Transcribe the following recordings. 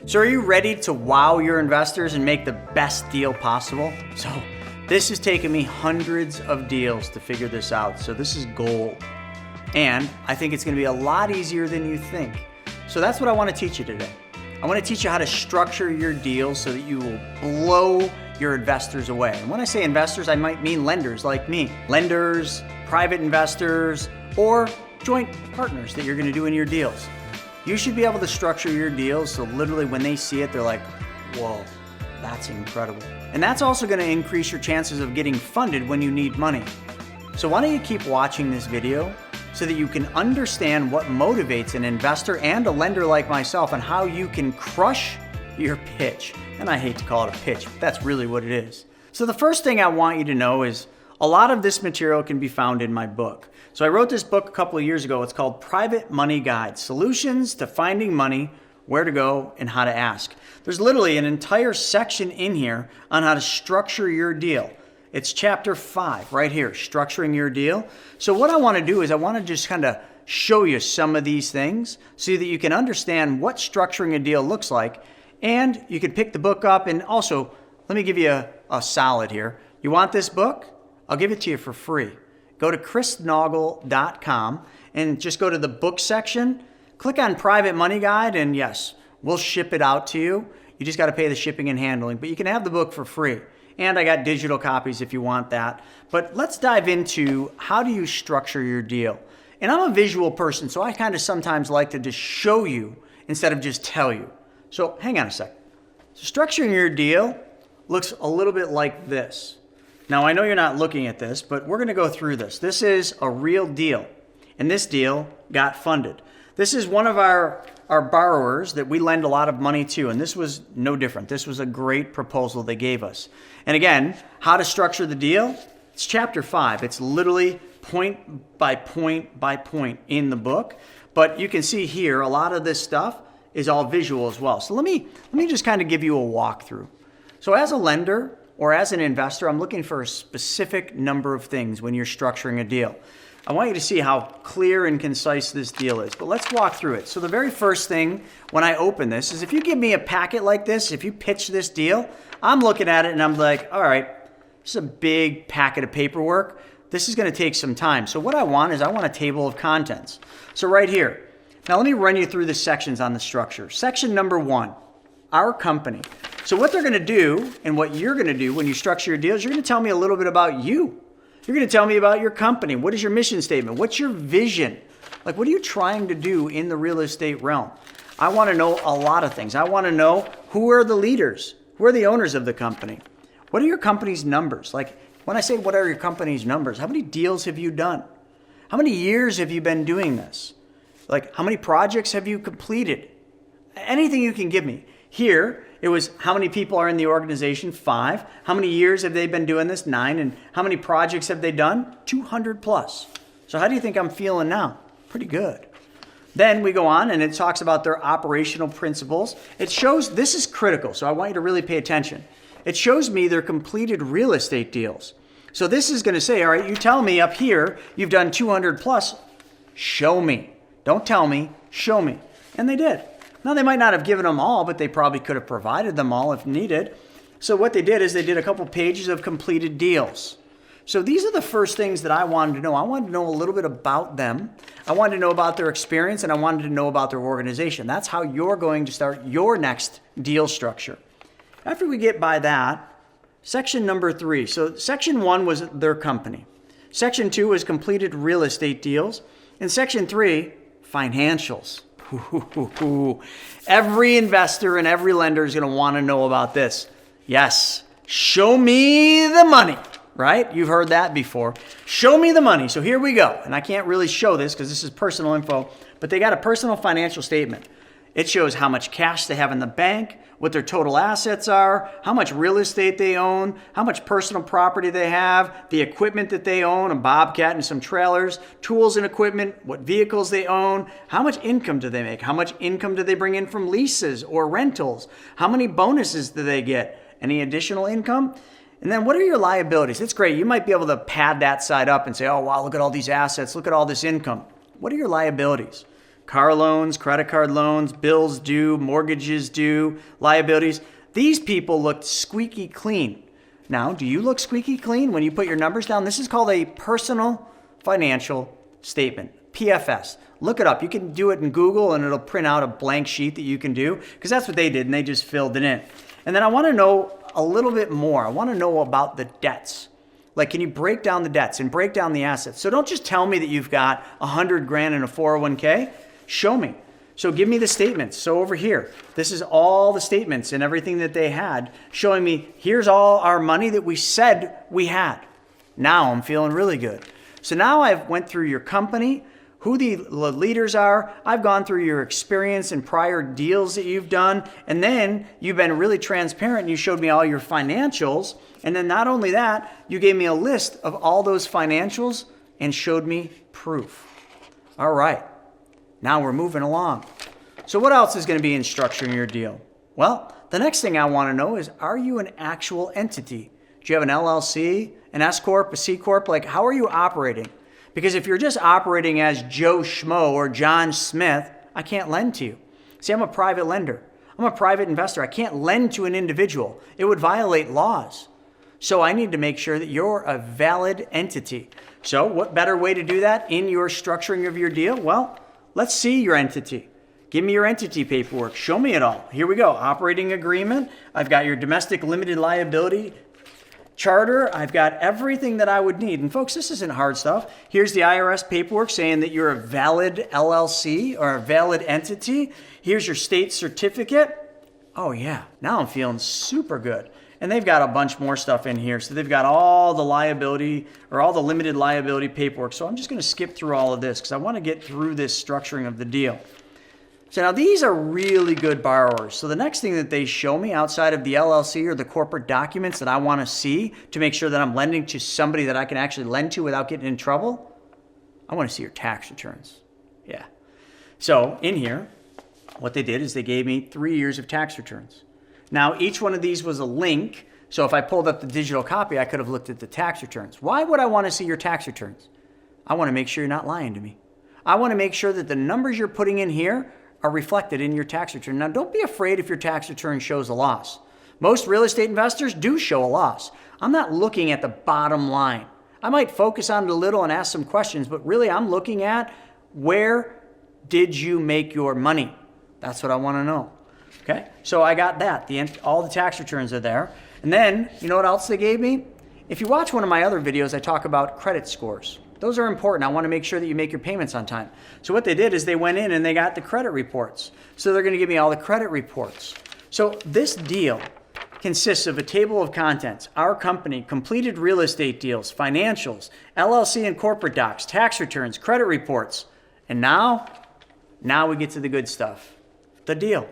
So are you ready to wow your investors and make the best deal possible? So this has taken me hundreds of deals to figure this out. So this is gold. And I think it's going to be a lot easier than you think. So that's what I want to teach you today. I want to teach you how to structure your deals so that you will blow your investors away. And when I say investors, I might mean lenders like me. Lenders, private investors, or joint partners that you're going to do in your deals. You should be able to structure your deals so literally when they see it, they're like, whoa, that's incredible. And that's also going to increase your chances of getting funded when you need money. So why don't you keep watching this video so that you can understand what motivates an investor and a lender like myself and how you can crush your pitch. And I hate to call it a pitch, but that's really what it is. So the first thing I want you to know is a lot of this material can be found in my book. So I wrote this book a couple of years ago. It's called Private Money Guide, Solutions to Finding Money, Where to Go, and How to Ask. There's literally an entire section in here on how to structure your deal. It's chapter 5 right here, structuring your deal. So what I want to do is I want to just kind of show you some of these things so that you can understand what structuring a deal looks like. And you can pick the book up. And also, let me give you a solid here. You want this book? I'll give it to you for free. Go to chrisnaugle.com and just go to the book section. Click on Private Money Guide, and yes, we'll ship it out to you. You just got to pay the shipping and handling, but you can have the book for free. And I got digital copies if you want that. But let's dive into how do you structure your deal. And I'm a visual person, so I kind of sometimes like to just show you instead of just tell you. So hang on a sec. So structuring your deal looks a little bit like this. Now, I know you're not looking at this, but we're going to go through this. This is a real deal, and this deal got funded. This is one of our borrowers that we lend a lot of money to, and this was no different. This was a great proposal they gave us. And again, how to structure the deal? It's chapter 5. It's literally point by point by point in the book, but you can see here a lot of this stuff is all visual as well. So let me just kind of give you a walkthrough. So as a lender, or as an investor, I'm looking for a specific number of things when you're structuring a deal. I want you to see how clear and concise this deal is, but let's walk through it. So the very first thing when I open this is if you give me a packet like this, if you pitch this deal, I'm looking at it and I'm like, all right, this is a big packet of paperwork. This is going to take some time. So what I want is I want a table of contents. So right here. Now let me run you through the sections on the structure. Section number 1, our company. So what they're going to do and what you're going to do when you structure your deals, you're going to tell me a little bit about you. You're going to tell me about your company. What is your mission statement? What's your vision? Like, what are you trying to do in the real estate realm? I want to know a lot of things. I want to know who are the leaders? Who are the owners of the company? What are your company's numbers? Like, when I say what are your company's numbers, how many deals have you done? How many years have you been doing this? Like, how many projects have you completed? Anything you can give me. Here, it was how many people are in the organization? 5. How many years have they been doing this? 9. And how many projects have they done? 200 plus. So how do you think I'm feeling now? Pretty good. Then we go on and it talks about their operational principles. It shows, this is critical, so I want you to really pay attention. It shows me their completed real estate deals. So this is going to say, all right, you tell me up here you've done 200 plus. Show me. Don't tell me. Show me. And they did. Now, they might not have given them all, but they probably could have provided them all if needed. So what they did is they did a couple pages of completed deals. So these are the first things that I wanted to know. I wanted to know a little bit about them. I wanted to know about their experience, and I wanted to know about their organization. That's how you're going to start your next deal structure. After we get by that, section number 3. So section 1 was their company. Section 2 was completed real estate deals. And section 3, financials. Every investor and every lender is going to want to know about this. Yes, show me the money, right? You've heard that before. Show me the money. So here we go. And I can't really show this because this is personal info, but they got a personal financial statement. It shows how much cash they have in the bank, what their total assets are, how much real estate they own, how much personal property they have, the equipment that they own, a bobcat and some trailers, tools and equipment, what vehicles they own, how much income do they make, how much income do they bring in from leases or rentals, how many bonuses do they get, any additional income, and then what are your liabilities? It's great. You might be able to pad that side up and say, oh, wow, look at all these assets, look at all this income. What are your liabilities? car loans, credit card loans, bills due, mortgages due, liabilities. These people looked squeaky clean. Now, do you look squeaky clean when you put your numbers down? This is called a personal financial statement, PFS. Look it up. You can do it in Google and it'll print out a blank sheet that you can do, because that's what they did and they just filled it in. And then I want to know a little bit more. I want to know about the debts. Like, can you break down the debts and break down the assets? So don't just tell me that you've got 100 grand in a 401k. Show me. So give me the statements. So over here, this is all the statements and everything that they had, showing me here's all our money that we said we had. Now I'm feeling really good. So now I've went through your company, who the leaders are. I've gone through your experience and prior deals that you've done. And then you've been really transparent and you showed me all your financials. And then not only that, you gave me a list of all those financials and showed me proof. All right. Now we're moving along. So what else is going to be in structuring your deal? Well, the next thing I want to know is, are you an actual entity? Do you have an LLC, an S Corp, a C Corp? Like, how are you operating? Because if you're just operating as Joe Schmo or John Smith, I can't lend to you. See, I'm a private lender. I'm a private investor. I can't lend to an individual. It would violate laws. So I need to make sure that you're a valid entity. So what better way to do that in your structuring of your deal? Well, let's see your entity. Give me your entity paperwork. Show me it all. Here we go. Operating agreement. I've got your domestic limited liability charter. I've got everything that I would need. And folks, this isn't hard stuff. Here's the IRS paperwork saying that you're a valid LLC or a valid entity. Here's your state certificate. Oh yeah, now I'm feeling super good. And they've got a bunch more stuff in here. So they've got all the liability or all the limited liability paperwork. So I'm just going to skip through all of this because I want to get through this structuring of the deal. So now these are really good borrowers. So the next thing that they show me outside of the LLC or the corporate documents that I want to see to make sure that I'm lending to somebody that I can actually lend to without getting in trouble, I want to see your tax returns. Yeah. So in here, what they did is they gave me 3 years of tax returns. Now, each one of these was a link. So if I pulled up the digital copy, I could have looked at the tax returns. Why would I want to see your tax returns? I want to make sure you're not lying to me. I want to make sure that the numbers you're putting in here are reflected in your tax return. Now, don't be afraid if your tax return shows a loss. Most real estate investors do show a loss. I'm not looking at the bottom line. I might focus on it a little and ask some questions, but really I'm looking at, where did you make your money? That's what I want to know. Okay, so I got that. All the tax returns are there. And then, you know what else they gave me? If you watch one of my other videos, I talk about credit scores. Those are important. I want to make sure that you make your payments on time. So what they did is they went in and they got the credit reports. So they're going to give me all the credit reports. So this deal consists of a table of contents, our company, completed real estate deals, financials, LLC and corporate docs, tax returns, credit reports. And now we get to the good stuff, the deal.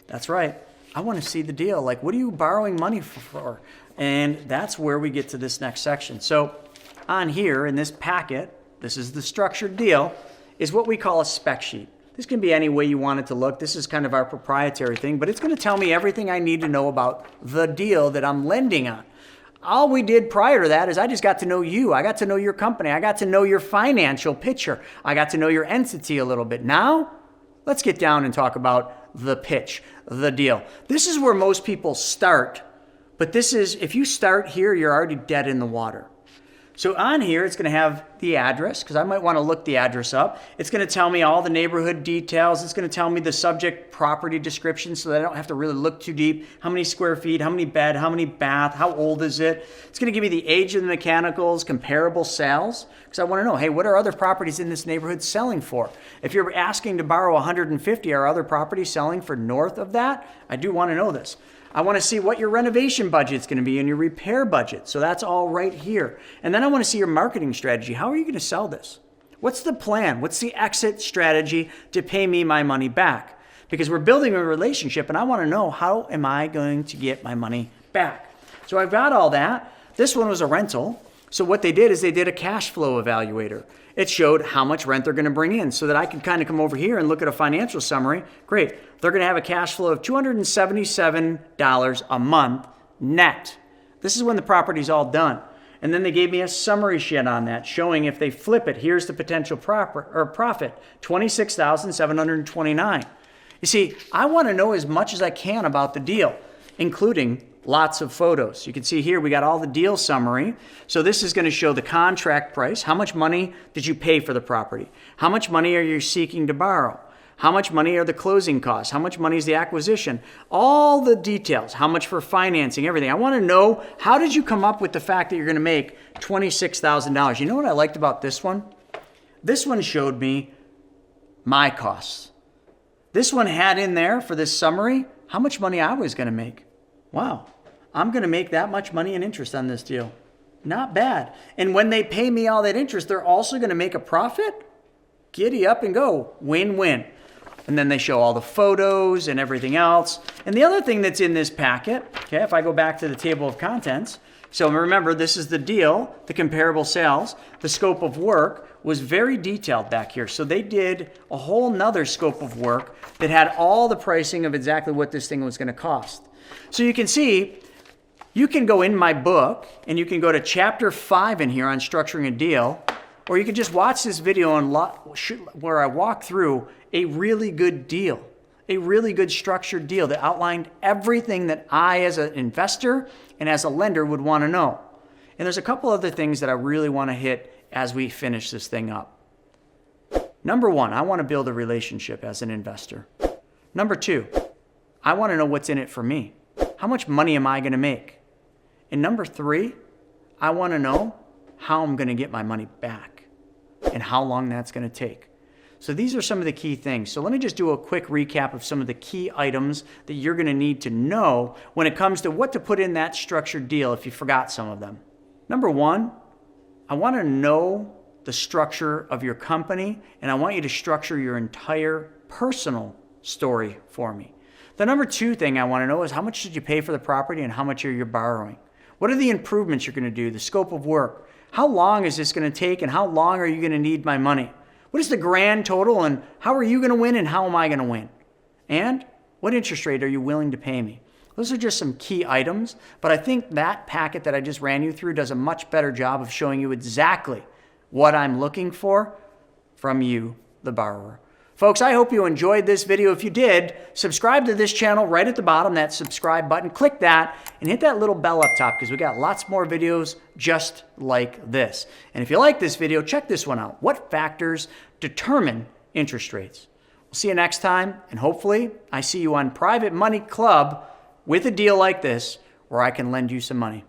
That's right. I want to see the deal. Like, what are you borrowing money for? And that's where we get to this next section. So on here in this packet, this is the structured deal, is what we call a spec sheet. This can be any way you want it to look. This is kind of our proprietary thing, but it's going to tell me everything I need to know about the deal that I'm lending on. All we did prior to that is I just got to know you. I got to know your company. I got to know your financial picture. I got to know your entity a little bit. Now, let's get down and talk about the pitch, the deal. This is where most people start, but this is, if you start here, you're already dead in the water. So on here, it's going to have the address, because I might want to look the address up. It's going to tell me all the neighborhood details. It's going to tell me the subject property description so that I don't have to really look too deep. How many square feet, how many bed, how many bath, how old is it? It's going to give me the age of the mechanicals, comparable sales, because I want to know, hey, what are other properties in this neighborhood selling for? If you're asking to borrow 150, are other properties selling for north of that? I do want to know this. I want to see what your renovation budget is going to be and your repair budget. So that's all right here. And then I want to see your marketing strategy. How are you going to sell this? What's the plan? What's the exit strategy to pay me my money back? Because we're building a relationship and I want to know, how am I going to get my money back? So I've got all that. This one was a rental. So what they did is they did a cash flow evaluator. It showed how much rent they're going to bring in so that I can kind of come over here and look at a financial summary. Great. They're going to have a cash flow of $277 a month net. This is when the property's all done. And then they gave me a summary sheet on that showing if they flip it, here's the potential profit, $26,729. You see, I want to know as much as I can about the deal, including lots of photos. You can see here we got all the deal summary. So this is going to show the contract price. How much money did you pay for the property? How much money are you seeking to borrow? How much money are the closing costs? How much money is the acquisition? All the details. How much for financing, everything. I want to know, how did you come up with the fact that you're going to make $26,000? You know what I liked about this one? This one showed me my costs. This one had in there for this summary how much money I was going to make. Wow, I'm going to make that much money in interest on this deal. Not bad. And when they pay me all that interest, they're also going to make a profit? Giddy up and go. Win-win. And then they show all the photos and everything else. And the other thing that's in this packet, okay, if I go back to the table of contents, so remember, this is the deal, the comparable sales. The scope of work was very detailed back here. So they did a whole nother scope of work that had all the pricing of exactly what this thing was going to cost. So you can see, you can go in my book and you can go to chapter 5 in here on structuring a deal, or you can just watch this video where I walk through a really good deal, a really good structured deal that outlined everything that I as an investor and as a lender would want to know. And there's a couple other things that I really want to hit as we finish this thing up. Number one, I want to build a relationship as an investor. Number two, I want to know what's in it for me. How much money am I going to make? And number three, I want to know how I'm going to get my money back and how long that's going to take. So these are some of the key things. So let me just do a quick recap of some of the key items that you're going to need to know when it comes to what to put in that structured deal if you forgot some of them. Number one, I want to know the structure of your company, and I want you to structure your entire personal story for me. The number two thing I want to know is how much did you pay for the property and how much are you borrowing? What are the improvements you're going to do, the scope of work? How long is this going to take and how long are you going to need my money? What is the grand total and how are you going to win and how am I going to win? And what interest rate are you willing to pay me? Those are just some key items, but I think that packet that I just ran you through does a much better job of showing you exactly what I'm looking for from you, the borrower. Folks, I hope you enjoyed this video. If you did, subscribe to this channel right at the bottom, that subscribe button. Click that and hit that little bell up top because we got lots more videos just like this. And if you like this video, check this one out. What factors determine interest rates? We'll see you next time, and hopefully I see you on Private Money Club with a deal like this where I can lend you some money.